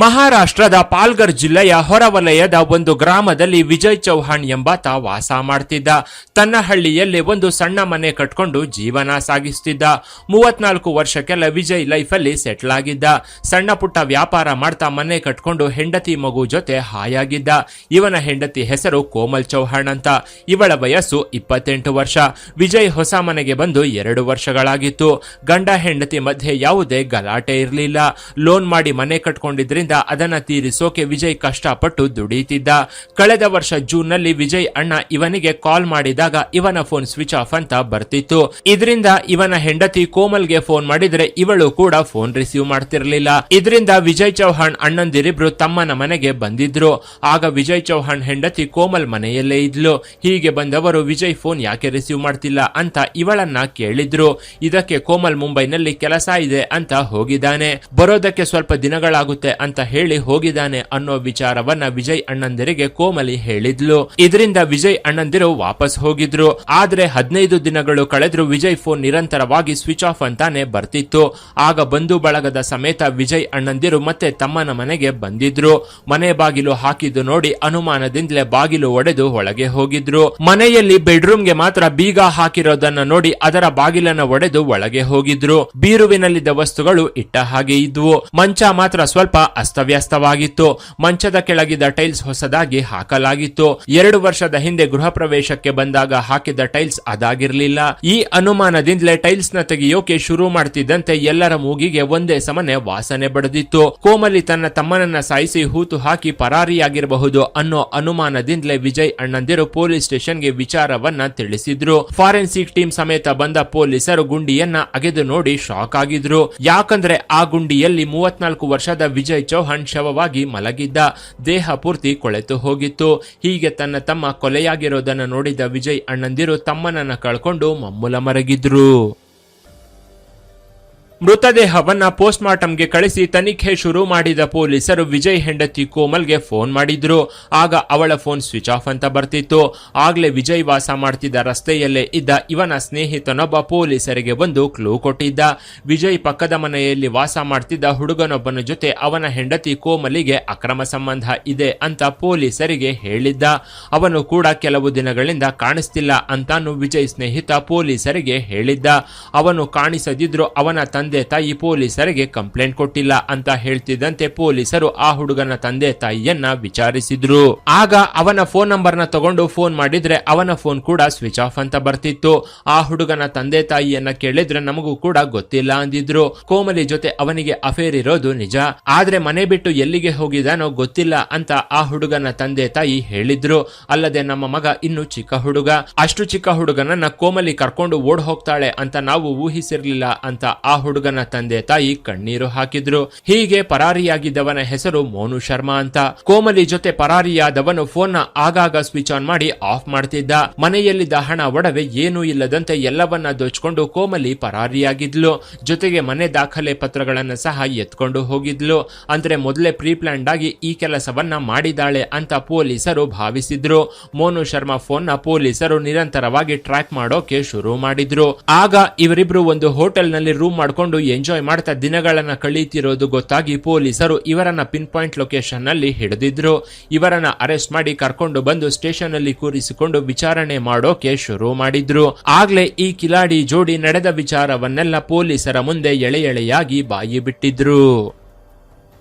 ಮಹಾರಾಷ್ಟ್ರದ ಪಾಲ್ಘರ್ ಜಿಲ್ಲೆಯ ಹೊರವಲಯದ ಒಂದು ಗ್ರಾಮದಲ್ಲಿ ವಿಜಯ್ ಚೌಹಾಣ್ ಎಂಬಾತ ವಾಸ ಮಾಡ್ತಿದ್ದ. ತನ್ನ ಹಳ್ಳಿಯಲ್ಲಿ ಒಂದು ಸಣ್ಣ ಮನೆ ಕಟ್ಕೊಂಡು ಜೀವನ ಸಾಗಿಸ್ತಿದ್ದ. 34 ವರ್ಷಕ್ಕೆಲ್ಲ ವಿಜಯ್ ಲೈಫಲ್ಲಿ ಸೆಟ್ಲ್ ಆಗಿದ್ದ. ಸಣ್ಣ ಪುಟ್ಟ ವ್ಯಾಪಾರ ಮಾಡ್ತಾ ಮನೆ ಕಟ್ಕೊಂಡು ಹೆಂಡತಿ ಮಗು ಜೊತೆ ಹಾಯಾಗಿದ್ದ. ಇವನ ಹೆಂಡತಿ ಹೆಸರು ಕೋಮಲ್ ಚೌಹಾಣ್ ಅಂತ. ಇವಳ ವಯಸ್ಸು 28 ವರ್ಷ. ವಿಜಯ್ ಹೊಸ ಮನೆಗೆ ಬಂದು 2 ವರ್ಷಗಳಾಗಿತ್ತು. ಗಂಡ ಹೆಂಡತಿ ಮಧ್ಯೆ ಯಾವುದೇ ಗಲಾಟೆ ಇರಲಿಲ್ಲ. ಲೋನ್ ಮಾಡಿ ಮನೆ ಕಟ್ಕೊಂಡಿದ್ರಿಂದ ಅದನ್ನ ತೀರಿಸೋಕೆ ವಿಜಯ್ ಕಷ್ಟಪಟ್ಟು ದುಡಿಯುತ್ತಿದ್ದ. ಕಳೆದ ವರ್ಷ ಜೂನ್ ನಲ್ಲಿ ವಿಜಯ್ ಅಣ್ಣ ಇವನಿಗೆ ಕಾಲ್ ಮಾಡಿದಾಗ ಇವನ ಫೋನ್ ಸ್ವಿಚ್ ಆಫ್ ಅಂತ ಬರ್ತಿತ್ತು. ಇದರಿಂದ ಇವನ ಹೆಂಡತಿ ಕೋಮಲ್ಗೆ ಫೋನ್ ಮಾಡಿದ್ರೆ ಇವಳು ಕೂಡ ಫೋನ್ ರಿಸೀವ್ ಮಾಡ್ತಿರ್ಲಿಲ್ಲ. ಇದರಿಂದ ವಿಜಯ್ ಚೌಹಾಣ್ ಅಣ್ಣಂದಿರಿಬ್ರು ತಮ್ಮನ ಮನೆಗೆ ಬಂದಿದ್ರು. ಆಗ ವಿಜಯ್ ಚೌಹಾಣ್ ಹೆಂಡತಿ ಕೋಮಲ್ ಮನೆಯಲ್ಲೇ ಇದ್ಲು. ಹೀಗೆ ಬಂದವರು ವಿಜಯ್ ಫೋನ್ ಯಾಕೆ ರಿಸೀವ್ ಮಾಡ್ತಿಲ್ಲ ಅಂತ ಇವಳನ್ನ ಕೇಳಿದ್ರು. ಇದಕ್ಕೆ ಕೋಮಲ್ ಮುಂಬೈನಲ್ಲಿ ಕೆಲಸ ಇದೆ ಅಂತ ಹೋಗಿದ್ದಾನೆ, ಬರೋದಕ್ಕೆ ಸ್ವಲ್ಪ ದಿನಗಳಾಗುತ್ತೆ ಅಂತ ಹೇಳಿ ಹೋಗಿದ್ದಾನೆ ಅನ್ನೋ ವಿಚಾರವನ್ನ ವಿಜಯ್ ಅಣ್ಣಂದಿರಿಗೆ ಕೋಮಲಿ ಹೇಳಿದ್ಲು. ಇದರಿಂದ ವಿಜಯ್ ಅಣ್ಣಂದಿರು ವಾಪಸ್ ಹೋಗಿದ್ರು. ಆದ್ರೆ 15 ದಿನಗಳು ಕಳೆದ್ರು ವಿಜಯ್ ಫೋನ್ ನಿರಂತರವಾಗಿ ಸ್ವಿಚ್ ಆಫ್ ಅಂತಾನೆ ಬರ್ತಿತ್ತು. ಆಗ ಬಂಧು ಬಳಗದ ಸಮೇತ ವಿಜಯ್ ಅಣ್ಣಂದಿರು ಮತ್ತೆ ತಮ್ಮನ ಮನೆಗೆ ಬಂದಿದ್ರು. ಮನೆ ಬಾಗಿಲು ಹಾಕಿದ್ದು ನೋಡಿ ಅನುಮಾನದಿಂದಲೇ ಬಾಗಿಲು ಒಡೆದು ಒಳಗೆ ಹೋಗಿದ್ರು. ಮನೆಯಲ್ಲಿ ಬೆಡ್ರೂಮ್ಗೆ ಮಾತ್ರ ಬೀಗ ಹಾಕಿರೋದನ್ನ ನೋಡಿ ಅದರ ಬಾಗಿಲನ್ನ ಒಡೆದು ಒಳಗೆ ಹೋಗಿದ್ರು. ಬೀರುವಿನಲ್ಲಿದ್ದ ವಸ್ತುಗಳು ಇಟ್ಟ ಹಾಗೆ ಇದ್ವು. ಮಂಚ ಮಾತ್ರ ಸ್ವಲ್ಪ ಅಸ್ತವ್ಯಸ್ತವಾಗಿತ್ತು. ಮಂಚದ ಕೆಳಗಿದ್ದ ಟೈಲ್ಸ್ ಹೊಸದಾಗಿ ಹಾಕಲಾಗಿತ್ತು. 2 ವರ್ಷದ ಹಿಂದೆ ಗೃಹ ಪ್ರವೇಶಕ್ಕೆ ಬಂದಾಗ ಹಾಕಿದ ಟೈಲ್ಸ್ ಅದಾಗಿರ್ಲಿಲ್ಲ. ಈ ಅನುಮಾನದಿಂದಲೇ ಟೈಲ್ಸ್ ನ ತೆಗೆಯೋಕೆ ಶುರು ಮಾಡ್ತಿದ್ದಂತೆ ಎಲ್ಲರ ಮೂಗಿಗೆ ಒಂದೇ ಸಮನೆ ವಾಸನೆ ಬಡಿದಿತ್ತು. ಕೋಮಲಿ ತನ್ನ ತಮ್ಮನನ್ನ ಸಾಯಿಸಿ ಹೂತು ಹಾಕಿ ಪರಾರಿಯಾಗಿರಬಹುದು ಅನ್ನೋ ಅನುಮಾನದಿಂದಲೇ ವಿಜಯ್ ಅಣ್ಣಂದಿರು ಪೊಲೀಸ್ ಸ್ಟೇಷನ್ಗೆ ವಿಚಾರವನ್ನ ತಿಳಿಸಿದ್ರು. ಫಾರೆನ್ಸಿಕ್ ಟೀಮ್ ಸಮೇತ ಬಂದ ಪೊಲೀಸರು ಗುಂಡಿಯನ್ನ ಅಗೆದು ನೋಡಿ ಶಾಕ್ ಆಗಿದ್ರು. ಯಾಕಂದ್ರೆ ಆ ಗುಂಡಿಯಲ್ಲಿ 34 ವರ್ಷದ ವಿಜಯ್ ಚೌಹಾಣ್ ಶವವಾಗಿ ಮಲಗಿದ್ದ. ದೇಹ ಪೂರ್ತಿ ಕೊಳೆತು ಹೋಗಿತ್ತು. ಹೀಗೆ ತನ್ನ ತಮ್ಮ ಕೊಲೆಯಾಗಿರೋದನ್ನ ನೋಡಿದ ವಿಜಯ್ ಅಣ್ಣಂದಿರು ತಮ್ಮನನ್ನ ಕಳ್ಕೊಂಡು ಮಮ್ಮುಲ ಮರಗಿದ್ರು. ಮೃತದೇಹವನ್ನ ಪೋಸ್ಟ್ ಮಾರ್ಟಂಗೆ ಕಳಿಸಿ ತನಿಖೆ ಶುರು ಮಾಡಿದ ಪೊಲೀಸರು ವಿಜಯ್ ಹೆಂಡತಿ ಕೋಮಲ್ಗೆ ಫೋನ್ ಮಾಡಿದ್ರು. ಆಗ ಅವಳ ಫೋನ್ ಸ್ವಿಚ್ ಆಫ್ ಅಂತ ಬರ್ತಿತ್ತು. ಆಗ್ಲೇ ವಿಜಯ್ ವಾಸ ಮಾಡ್ತಿದ್ದ ರಸ್ತೆಯಲ್ಲೇ ಇದ್ದ ಇವನ ಸ್ನೇಹಿತನೊಬ್ಬ ಪೊಲೀಸರಿಗೆ ಒಂದು ಕ್ಲೂ ಕೊಟ್ಟಿದ್ದ. ವಿಜಯ್ ಪಕ್ಕದ ಮನೆಯಲ್ಲಿ ವಾಸ ಮಾಡ್ತಿದ್ದ ಹುಡುಗನೊಬ್ಬನ ಜೊತೆ ಅವನ ಹೆಂಡತಿ ಕೋಮಲಿಗೆ ಅಕ್ರಮ ಸಂಬಂಧ ಇದೆ ಅಂತ ಪೊಲೀಸರಿಗೆ ಹೇಳಿದ್ದ. ಅವನು ಕೂಡ ಕೆಲವು ದಿನಗಳಿಂದ ಕಾಣಿಸ್ತಿಲ್ಲ ಅಂತಾನು ವಿಜಯ್ ಸ್ನೇಹಿತ ಪೊಲೀಸರಿಗೆ ಹೇಳಿದ್ದ. ಅವನು ಕಾಣಿಸದಿದ್ರು ಅವನ ತಂದೆ ತಾಯಿ ಪೊಲೀಸರಿಗೆ ಕಂಪ್ಲೇಂಟ್ ಕೊಟ್ಟಿಲ್ಲ ಅಂತ ಹೇಳ್ತಿದ್ದಂತೆ ಪೊಲೀಸರು ಆ ಹುಡುಗನ ತಂದೆ ತಾಯಿಯನ್ನ ವಿಚಾರಿಸಿದ್ರು. ಆಗ ಅವನ ಫೋನ್ ನಂಬರ್ ನ ತಗೊಂಡು ಫೋನ್ ಮಾಡಿದ್ರೆ ಅವನ ಫೋನ್ ಕೂಡ ಸ್ವಿಚ್ ಆಫ್ ಅಂತ ಬರ್ತಿತ್ತು. ಆ ಹುಡುಗನ ತಂದೆ ತಾಯಿಯನ್ನ ಕೇಳಿದ್ರೆ ನಮಗೂ ಕೂಡ ಗೊತ್ತಿಲ್ಲ ಅಂದಿದ್ರು. ಕೋಮಲಿ ಜೊತೆ ಅವನಿಗೆ ಅಫೇರ್ ಇರೋದು ನಿಜ, ಆದ್ರೆ ಮನೆ ಬಿಟ್ಟು ಎಲ್ಲಿಗೆ ಹೋಗಿದಾನೋ ಗೊತ್ತಿಲ್ಲ ಅಂತ ಆ ಹುಡುಗನ ತಂದೆ ತಾಯಿ ಹೇಳಿದ್ರು. ಅಲ್ಲದೆ ನಮ್ಮ ಮಗ ಇನ್ನು ಚಿಕ್ಕ ಹುಡುಗ, ಅಷ್ಟು ಚಿಕ್ಕ ಹುಡುಗನನ್ನ ಕೋಮಲಿ ಕರ್ಕೊಂಡು ಓಡ್ ಹೋಗ್ತಾಳೆ ಅಂತ ನಾವು ಊಹಿಸಿರ್ಲಿಲ್ಲ ಅಂತ ಆ ಹುಡುಗನ ತಂದೆ ತಾಯಿ ಕಣ್ಣೀರು ಹಾಕಿದ್ರು. ಹೀಗೆ ಪರಾರಿಯಾಗಿದ್ದವನ ಹೆಸರು ಮೋನು ಶರ್ಮಾ ಅಂತ. ಕೋಮಲಿ ಜೊತೆ ಪರಾರಿಯಾದವನು ಫೋನ್ ನ ಆಗಾಗ ಸ್ವಿಚ್ ಆನ್ ಮಾಡಿ ಆಫ್ ಮಾಡ್ತಿದ್ದ. ಮನೆಯಲ್ಲಿದ್ದ ಹಣ ಒಡವೆ ಏನೂ ಇಲ್ಲದಂತೆ ಎಲ್ಲವನ್ನ ದೋಚ್ಕೊಂಡು ಕೋಮಲಿ ಪರಾರಿಯಾಗಿದ್ಲು. ಜೊತೆಗೆ ಮನೆ ದಾಖಲೆ ಪತ್ರಗಳನ್ನ ಸಹ ಎತ್ಕೊಂಡು ಹೋಗಿದ್ಲು. ಅಂದ್ರೆ ಮೊದಲೇ ಪ್ರೀ ಪ್ಲಾನ್ಡ್ ಆಗಿ ಈ ಕೆಲಸವನ್ನ ಮಾಡಿದಾಳೆ ಅಂತ ಪೊಲೀಸರು ಭಾವಿಸಿದ್ರು. ಮೋನು ಶರ್ಮಾ ಫೋನ್ ನ ಪೊಲೀಸರು ನಿರಂತರವಾಗಿ ಟ್ರ್ಯಾಕ್ ಮಾಡೋಕೆ ಶುರು ಮಾಡಿದ್ರು. ಆಗ ಇವರಿಬ್ರು ಒಂದು ಹೋಟೆಲ್ ನಲ್ಲಿ ರೂಮ್ ಮಾಡ್ಕೊಂಡು ಎಂಜಾಯ್ ಮಾಡ್ತಾ ದಿನಗಳನ್ನ ಕಳೀತಿರೋದು ಗೊತ್ತಾಗಿ ಪೊಲೀಸರು ಇವರನ್ನ ಪಿನ್ ಪಾಯಿಂಟ್ ಲೊಕೇಶನ್ ನಲ್ಲಿ ಹಿಡಿದಿದ್ರು. ಇವರನ್ನ ಅರೆಸ್ಟ್ ಮಾಡಿ ಕರ್ಕೊಂಡು ಬಂದು ಸ್ಟೇಷನ್ ಅಲ್ಲಿ ಕೂರಿಸಿಕೊಂಡು ವಿಚಾರಣೆ ಮಾಡೋಕೆ ಶುರು ಮಾಡಿದ್ರು. ಆಗ್ಲೇ ಈ ಕಿಲಾಡಿ ಜೋಡಿ ನಡೆದ ವಿಚಾರವನ್ನೆಲ್ಲ ಪೊಲೀಸರ ಮುಂದೆ ಎಳೆ ಎಳೆಯಾಗಿ ಬಾಯಿ ಬಿಟ್ಟಿದ್ರು.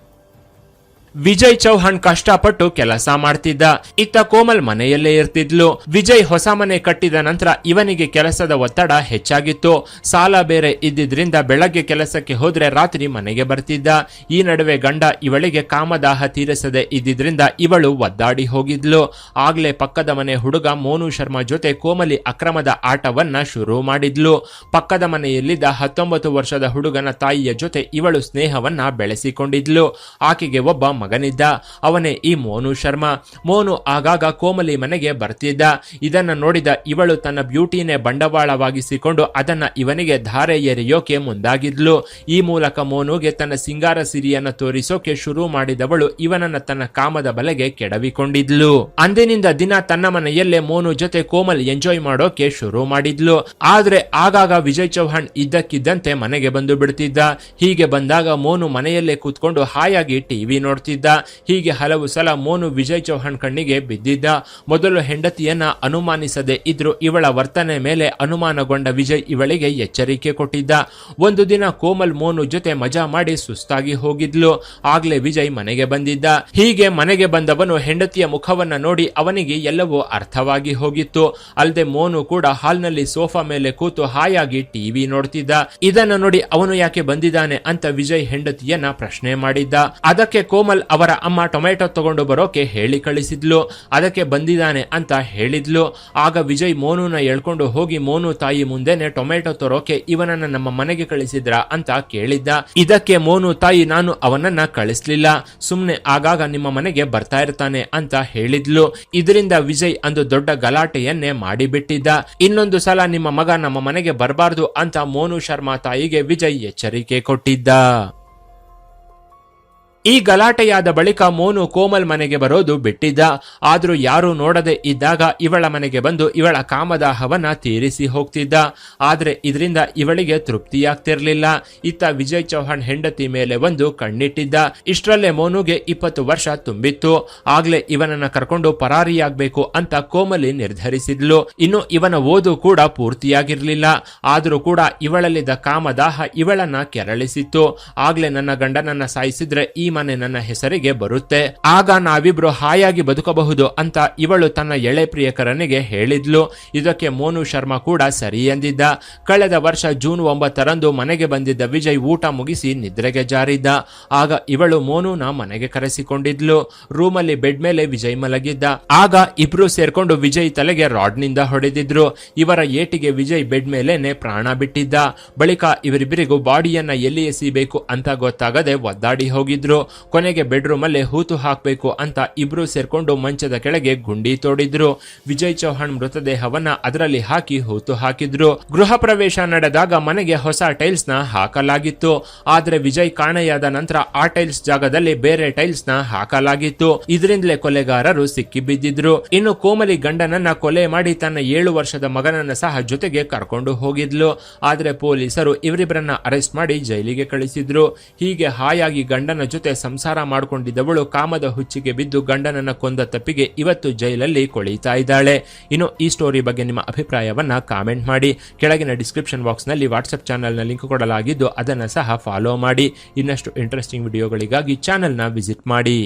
ವಿಜಯ್ ಚೌಹಾಣ್ ಕಷ್ಟಪಟ್ಟು ಕೆಲಸ ಮಾಡ್ತಿದ್ದ. ಇತ್ತ ಕೋಮಲ್ ಮನೆಯಲ್ಲೇ ಇರ್ತಿದ್ಲು. ವಿಜಯ್ ಹೊಸ ಮನೆ ಕಟ್ಟಿದ ನಂತರ ಇವನಿಗೆ ಕೆಲಸದ ಒತ್ತಡ ಹೆಚ್ಚಾಗಿತ್ತು. ಸಾಲ ಬೇರೆ ಇದ್ದಿದ್ರಿಂದ ಬೆಳಗ್ಗೆ ಕೆಲಸಕ್ಕೆ ಹೋದ್ರೆ ರಾತ್ರಿ ಮನೆಗೆ ಬರ್ತಿದ್ದ. ಈ ನಡುವೆ ಗಂಡ ಇವಳಿಗೆ ಕಾಮದಾಹ ತೀರಿಸದೆ ಇದ್ದಿದ್ರಿಂದ ಇವಳು ಒದ್ದಾಡಿ ಹೋಗಿದ್ಲು. ಆಗ್ಲೇ ಪಕ್ಕದ ಮನೆ ಹುಡುಗ ಮೋನು ಶರ್ಮಾ ಜೊತೆ ಕೋಮಲಿ ಅಕ್ರಮದ ಆಟವನ್ನ ಶುರು ಮಾಡಿದ್ಲು. ಪಕ್ಕದ ಮನೆಯಲ್ಲಿದ್ದ 19 ವರ್ಷದ ಹುಡುಗನ ತಾಯಿಯ ಜೊತೆ ಇವಳು ಸ್ನೇಹವನ್ನ ಬೆಳೆಸಿಕೊಂಡಿದ್ಲು. ಆಕೆಗೆ ಒಬ್ಬ ಮಗನಿದ್ದ. ಅವನೇ ಈ ಮೋನು ಶರ್ಮಾ. ಮೋನು ಆಗಾಗ ಕೋಮಲಿ ಮನೆಗೆ ಬರ್ತಿದ್ದ. ಇದನ್ನ ನೋಡಿದ ಇವಳು ತನ್ನ ಬ್ಯೂಟಿನೇ ಬಂಡವಾಳವಾಗಿಸಿಕೊಂಡು ಅದನ್ನ ಇವನಿಗೆ ಧಾರೆ ಎರೆಯೋಕೆ ಮುಂದಾಗಿದ್ಲು. ಈ ಮೂಲಕ ಮೋನುಗೆ ತನ್ನ ಸಿಂಗಾರ ಸಿರಿಯನ್ನ ತೋರಿಸೋಕೆ ಶುರು ಮಾಡಿದವಳು ಇವನನ್ನ ತನ್ನ ಕಾಮದ ಬಲೆಗೆ ಕೆಡವಿಕೊಂಡಿದ್ಲು. ಅಂದಿನಿಂದ ದಿನ ತನ್ನ ಮನೆಯಲ್ಲೇ ಮೋನು ಜೊತೆ ಕೋಮಲ್ ಎಂಜಾಯ್ ಮಾಡೋಕೆ ಶುರು ಮಾಡಿದ್ಲು. ಆದ್ರೆ ಆಗಾಗ ವಿಜಯ್ ಚೌಹಾಣ್ ಇದ್ದಕ್ಕಿದ್ದಂತೆ ಮನೆಗೆ ಬಂದು ಬಿಡ್ತಿದ್ದ. ಹೀಗೆ ಬಂದಾಗ ಮೋನು ಮನೆಯಲ್ಲೇ ಕೂತ್ಕೊಂಡು ಹಾಯಾಗಿ ಟಿವಿ ನೋಡ್ತಿದ್ದ. ಹೀಗೆ ಹಲವು ಸಲ ಮೋನು ವಿಜಯ್ ಚೌಹಾಣ್ ಕಣ್ಣಿಗೆ ಬಿದ್ದಿದ್ದ. ಮೊದಲು ಹೆಂಡತಿಯನ್ನ ಅನುಮಾನಿಸದೆ ಇದ್ರು ಇವಳ ವರ್ತನೆ ಮೇಲೆ ಅನುಮಾನಗೊಂಡ ವಿಜಯ್ ಇವಳಿಗೆ ಎಚ್ಚರಿಕೆ ಕೊಟ್ಟಿದ್ದ. ಒಂದು ದಿನ ಕೋಮಲ್ ಮೋನು ಜೊತೆ ಮಜಾ ಮಾಡಿ ಸುಸ್ತಾಗಿ ಹೋಗಿದ್ಲು. ಆಗ್ಲೇ ವಿಜಯ್ ಮನೆಗೆ ಬಂದಿದ್ದ. ಹೀಗೆ ಮನೆಗೆ ಬಂದವನು ಹೆಂಡತಿಯ ಮುಖವನ್ನ ನೋಡಿ ಅವನಿಗೆ ಎಲ್ಲವೂ ಅರ್ಥವಾಗಿ ಹೋಗಿತ್ತು. ಅಲ್ಲದೆ ಮೋನು ಕೂಡ ಹಾಲ್ನಲ್ಲಿ ಸೋಫಾ ಮೇಲೆ ಕೂತು ಹಾಯಾಗಿ ಟಿವಿ ನೋಡ್ತಿದ್ದ. ಇದನ್ನು ನೋಡಿ ಅವನು ಯಾಕೆ ಬಂದಿದ್ದಾನೆ ಅಂತ ವಿಜಯ್ ಹೆಂಡತಿಯನ್ನ ಪ್ರಶ್ನೆ ಮಾಡಿದ್ದ. ಅದಕ್ಕೆ ಕೋಮಲ್ ಅವರ ಅಮ್ಮ ಟೊಮೆಟೊ ತಗೊಂಡು ಬರೋಕೆ ಹೇಳಿ ಕಳಿಸಿದ್ಲು. ಅದಕ್ಕೆ ಬಂದಿದ್ದಾನೆ ಅಂತ ಹೇಳಿದ್ಲು. ಆಗ ವಿಜಯ್ ಮೋನುನ ಎಳ್ಕೊಂಡು ಹೋಗಿ ಮೋನು ತಾಯಿ ಮುಂದೆನೆ ಟೊಮೆಟೊ ತರೋಕೆ ಇವನನ್ನ ನಮ್ಮ ಮನೆಗೆ ಕಳಿಸಿದ್ರ ಅಂತ ಕೇಳಿದ್ದ. ಇದಕ್ಕೆ ಮೋನು ತಾಯಿ ನಾನು ಅವನನ್ನ ಕಳಿಸ್ಲಿಲ್ಲ, ಸುಮ್ನೆ ಆಗಾಗ ನಿಮ್ಮ ಮನೆಗೆ ಬರ್ತಾ ಇರ್ತಾನೆ ಅಂತ ಹೇಳಿದ್ಲು. ಇದರಿಂದ ವಿಜಯ್ ಅಂದು ದೊಡ್ಡ ಗಲಾಟೆಯನ್ನೇ ಮಾಡಿಬಿಟ್ಟಿದ್ದ. ಇನ್ನೊಂದು ಸಲ ನಿಮ್ಮ ಮಗ ನಮ್ಮ ಮನೆಗೆ ಬರಬಾರ್ದು ಅಂತ ಮೋನು ಶರ್ಮಾ ತಾಯಿಗೆ ವಿಜಯ್ ಎಚ್ಚರಿಕೆ ಕೊಟ್ಟಿದ್ದ. ಈ ಗಲಾಟೆಯಾದ ಬಳಿಕ ಮೋನು ಕೋಮಲ್ ಮನೆಗೆ ಬರೋದು ಬಿಟ್ಟಿದ್ದ. ಆದ್ರೂ ಯಾರು ನೋಡದೆ ಇದ್ದಾಗ ಇವಳ ಮನೆಗೆ ಬಂದು ಇವಳ ಕಾಮದಾಹವನ್ನ ತೀರಿಸಿ ಹೋಗ್ತಿದ್ದ. ಆದ್ರೆ ಇದರಿಂದ ಇವಳಿಗೆ ತೃಪ್ತಿಯಾಗ್ತಿರ್ಲಿಲ್ಲ. ಇತ್ತ ವಿಜಯ್ ಚೌಹಾಣ್ ಹೆಂಡತಿ ಮೇಲೆ ಒಂದು ಕಣ್ಣಿಟ್ಟಿದ್ದ. ಇಷ್ಟರಲ್ಲೇ ಮೋನುಗೆ 20 ವರ್ಷ ತುಂಬಿತ್ತು. ಆಗ್ಲೇ ಇವನನ್ನ ಕರ್ಕೊಂಡು ಪರಾರಿಯಾಗಬೇಕು ಅಂತ ಕೋಮಲಿ ನಿರ್ಧರಿಸಿದ್ಲು. ಇನ್ನು ಇವನ ಓದು ಕೂಡ ಪೂರ್ತಿಯಾಗಿರ್ಲಿಲ್ಲ. ಆದ್ರೂ ಕೂಡ ಇವಳಲ್ಲಿದ್ದ ಕಾಮದಾಹ ಇವಳನ್ನ ಕೆರಳಿಸಿತ್ತು. ಆಗ್ಲೇ ನನ್ನ ಗಂಡನನ್ನ ಸಾಯಿಸಿದ್ರೆ ಈ ಮನೆ ನನ್ನ ಹೆಸರಿಗೆ ಬರುತ್ತೆ, ಆಗ ನಾವಿಬ್ರು ಹಾಯಾಗಿ ಬದುಕಬಹುದು ಅಂತ ಇವಳು ತನ್ನ ಎಳೆ ಪ್ರಿಯಕರನಿಗೆ ಹೇಳಿದ್ಲು. ಇದಕ್ಕೆ ಮೋನು ಶರ್ಮಾ ಕೂಡ ಸರಿ ಎಂದಿದ್ದ. ಕಳೆದ ವರ್ಷ ಜೂನ್ 9ರಂದು ಮನೆಗೆ ಬಂದಿದ್ದ ವಿಜಯ್ ಊಟ ಮುಗಿಸಿ ನಿದ್ರೆಗೆ ಜಾರಿದ್ದ. ಆಗ ಇವಳು ಮೋನುನ ಮನೆಗೆ ಕರೆಸಿಕೊಂಡಿದ್ಲು. ರೂಮಲ್ಲಿ ಬೆಡ್ ಮೇಲೆ ವಿಜಯ್ ಮಲಗಿದ್ದ. ಆಗ ಇಬ್ರು ಸೇರ್ಕೊಂಡು ವಿಜಯ್ ತಲೆಗೆ ರಾಡ್ನಿಂದ ಹೊಡೆದಿದ್ರು. ಇವರ ಏಟಿಗೆ ವಿಜಯ್ ಬೆಡ್ ಮೇಲೇನೆ ಪ್ರಾಣ ಬಿಟ್ಟಿದ್ದ. ಬಳಿಕ ಇವರಿಬ್ಬರಿಗೂ ಬಾಡಿಯನ್ನ ಎಲ್ಲಿ ಎಸಿಬೇಕು ಅಂತ ಗೊತ್ತಾಗದೆ ಒದ್ದಾಡಿ ಹೋಗಿದ್ರು. ಕೊನೆಗೆ ಬೆಡ್ರೂಮ್ ಅಲ್ಲೇ ಹೂತು ಹಾಕಬೇಕು ಅಂತ ಇಬ್ರು ಸೇರ್ಕೊಂಡು ಮಂಚದ ಕೆಳಗೆ ಗುಂಡಿ ತೋಡಿದ್ರು. ವಿಜಯ್ ಚೌಹಾಣ್ ಮೃತದೇಹವನ್ನ ಅದರಲ್ಲಿ ಹಾಕಿ ಹೂತು ಹಾಕಿದ್ರು. ಗೃಹ ಪ್ರವೇಶ ನಡೆದಾಗ ಮನೆಗೆ ಹೊಸ ಟೈಲ್ಸ್ ನ ಹಾಕಲಾಗಿತ್ತು. ಆದ್ರೆ ವಿಜಯ್ ಕಾಣೆಯಾದ ನಂತರ ಆ ಟೈಲ್ಸ್ ಜಾಗದಲ್ಲಿ ಬೇರೆ ಟೈಲ್ಸ್ ನ ಹಾಕಲಾಗಿತ್ತು. ಇದರಿಂದಲೇ ಕೊಲೆಗಾರರು ಸಿಕ್ಕಿ ಬಿದ್ದಿದ್ರು. ಇನ್ನು ಕೋಮಲಿ ಗಂಡನನ್ನ ಕೊಲೆ ಮಾಡಿ ತನ್ನ 7 ವರ್ಷದ ಮಗನನ್ನ ಸಹ ಜೊತೆಗೆ ಕರ್ಕೊಂಡು ಹೋಗಿದ್ಲು. ಆದ್ರೆ ಪೊಲೀಸರು ಇವರಿಬ್ಬರನ್ನ ಅರೆಸ್ಟ್ ಮಾಡಿ ಜೈಲಿಗೆ ಕಳಿಸಿದ್ರು. ಹೀಗೆ ಹಾಯಾಗಿ ಗಂಡನ ಜೊತೆ ಸಂಸಾರ ಮಾಡಿಕೊಂಡಿದ್ದವಳು ಕಾಮದ ಹುಚ್ಚಿಗೆ ಬಿದ್ದು ಗಂಡನನ್ನ ಕೊಂದ ತಪ್ಪಿಗೆ ಇವತ್ತು ಜೈಲಲ್ಲಿ ಕೊಳೀತಾ ಇದ್ದಾಳೆ. ಇನ್ನು ಈ ಸ್ಟೋರಿ ಬಗ್ಗೆ ನಿಮ್ಮ ಅಭಿಪ್ರಾಯವನ್ನ ಕಾಮೆಂಟ್ ಮಾಡಿ. ಕೆಳಗಿನ ಡಿಸ್ಕ್ರಿಪ್ಷನ್ ಬಾಕ್ಸ್ ನಲ್ಲಿ ವಾಟ್ಸ್ಆಪ್ ಚಾನೆಲ್ ನ ಲಿಂಕ್ ಕೊಡಲಾಗಿದ್ದು ಅದನ್ನ ಸಹ ಫಾಲೋ ಮಾಡಿ. ಇನ್ನಷ್ಟು ಇಂಟ್ರೆಸ್ಟಿಂಗ್ ವಿಡಿಯೋಗಳಿಗಾಗಿ ಚಾನೆಲ್ ನ ವಿಸಿಟ್ ಮಾಡಿ.